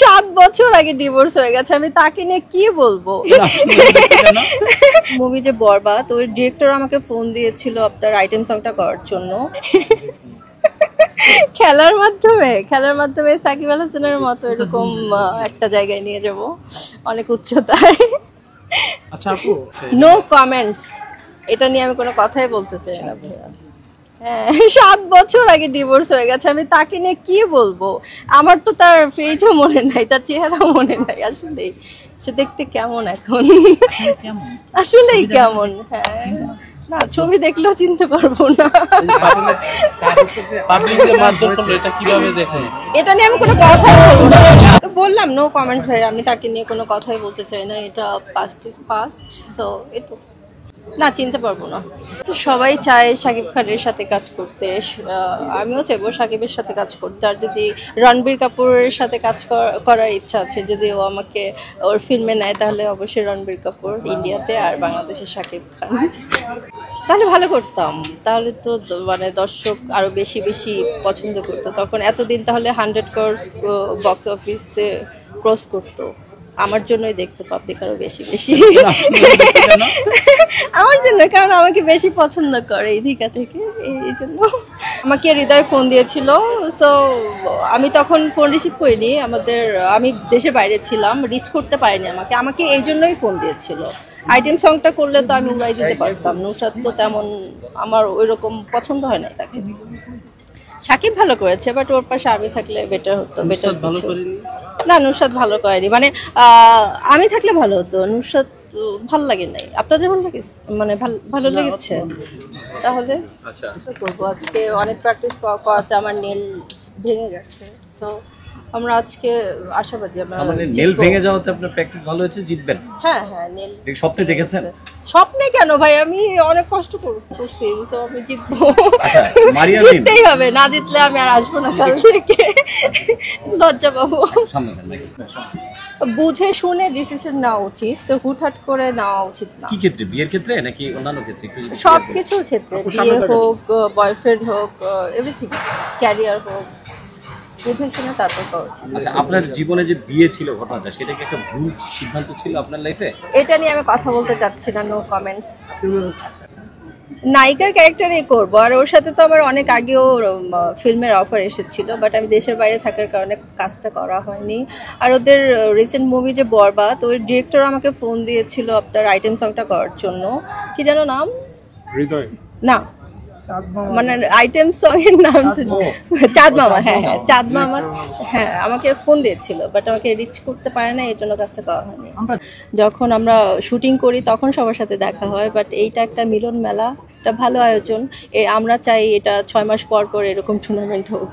7 বছর আগে ডিভোর্স হয়ে গেছে, আমি তাকে নিয়ে কি বলবো। মুভি যে বরবাদ, ওই ডিরেক্টর আমাকে ফোন দিয়েছিল আপনার আইটেম সংটা করার জন্য। খেলার মাধ্যমে সাকিব আল হাসানের মতো এরকম একটা জায়গায় নিয়ে যাব, অনেক উচ্চতায়। আচ্ছা আপু, নো কমেন্টস, এটা নিয়ে আমি কোনো কথাই বলতে চাই না ভাইয়া। হ্যাঁ, 7 বছর আগে ডিভোর্স হয়ে গেছে, আমি তাকে নিয়ে কি বলবো। আমার তো তার ফেসও মনে নাই, তার চেহারাও মনে নাই। আসলেই সে দেখতে কেমন এখন, আসলেই কেমন। হ্যাঁ না, ছবি দেখলেও চিনতে পারবো না। এটা নিয়ে আমি কোনো কথাই বলবো না, তো বললাম নো কমেন্টস ভাই, আমি তাকে নিয়ে কোনো কথাই বলতে চাই না। এটা পাস্ট ইজ পাস্ট, সো এই তো না, চিনতে পারবো না। তো সবাই চায় শাকিব খানের সাথে কাজ করতে, আমিও চাইবো শাকিবের সাথে কাজ করতে। আর যদি রণবীর কাপুরের সাথে কাজ করার ইচ্ছা আছে, যদি ও আমাকে ওর ফিল্মে নেয়, তাহলে অবশ্যই রণবীর কাপুর ইন্ডিয়াতে, আর বাংলাদেশে শাকিব খান। তাহলে ভালো করতাম, তাহলে তো মানে দর্শক আরো বেশি বেশি পছন্দ করতো। তখন এতদিন তাহলে 100 crore বক্স অফিসে ক্রস করতো। আমার জন্যই দেখতো পাবলিক আরো বেশি বেশি। আমার জন্য, কারণ আমাকে বেশি পছন্দ করে এই দিকা থেকে, এই জন্য। আমাকে হৃদয় ফোন দিয়েছিল, সো আমি তখন ফোন রিসিভ করিনি। আমি দেশের বাইরে ছিলাম, রিচ করতে পারিনি। আমাকে এই জন্যই ফোন দিয়েছিল। আইটেম সংটা করলে তো আমি উড়াই দিতে পারতাম। নুসরাত তো তেমন আমার ওই রকম পছন্দ হয় না তাকে। শাকিব ভালো করেছে, বাট ওর পাশে আমি থাকলে বেটার হতো। না, নুসরাত ভালো করেনি, মানে আমি থাকলে ভালো হতো। নুসরাত ভালো লাগে নাই। আপনাদের ভালো লাগে, মানে ভালো লেগেছে? তাহলে করবো। আজকে অনেক প্র্যাকটিস করাতে আমার নেল ভেঙে গেছে, সো আমরা আজকে আশাবাদী আমরা নেল ভেঙে যাওয়াতে আপনার প্র্যাকটিস ভালো হয়েছে, জিতবেন। হ্যাঁ, নেল স্বপ্নে দেখেছেন? স্বপ্নে কেন ভাই, আমি অনেক কষ্ট করছি, সো আমি জিতবো। জিততেই হবে, না জিতলে আমি আর আসবো না কাল থেকে, লজ্জা পাবো। বুঝে শুনে ডিসিশন নেওয়া উচিত, তো হুটহাট করে নেওয়া উচিত না। কি ক্ষেত্রে, বিয়ের ক্ষেত্রে নাকি অন্যান্য ক্ষেত্রে? সবকিছুর ক্ষেত্রে, বিয়ে হোক, বয়ফ্রেন্ড হোক, এভরিথিং, ক্যারিয়ার হোক, বুঝে শুনে তারপর করা উচিত। আচ্ছা, আপনার জীবনে যে বিয়ে ছিল ঘটনাটা, সেটা কি একটা ভুল সিদ্ধান্ত ছিল আপনার লাইফে? এটা নিয়ে আমি কথা বলতে চাচ্ছি না, নো কমেন্টস। নায়িকার ক্যারেক্টারে করবো, আর ওর সাথে তো আমার অনেক আগেও ফিল্মের অফার এসেছিল, বাট আমি দেশের বাইরে থাকার কারণে কাজটা করা হয়নি। আর ওদের রিসেন্ট মুভি যে বরবাদ, ওই ডিরেক্টর আমাকে ফোন দিয়েছিল আপনার আইটেম সংটা করার জন্য। কি যেন নাম? হৃদয় না, মানে আইটেম সং এর নাম চাঁদ মামা। হ্যাঁ, চাঁদ মামা। হ্যাঁ, আমাকে ফোন দিয়েছিল, বাট আমাকে রিচ করতে পারে না, এই জন্য কাজটা করা হয়নি। যখন আমরা শুটিং করি তখন সবার সাথে দেখা হয়, বাট এইটা একটা মিলন মেলা, একটা ভালো আয়োজন। আমরা চাই এটা 6 মাস পর পর এরকম টুর্নামেন্ট হোক।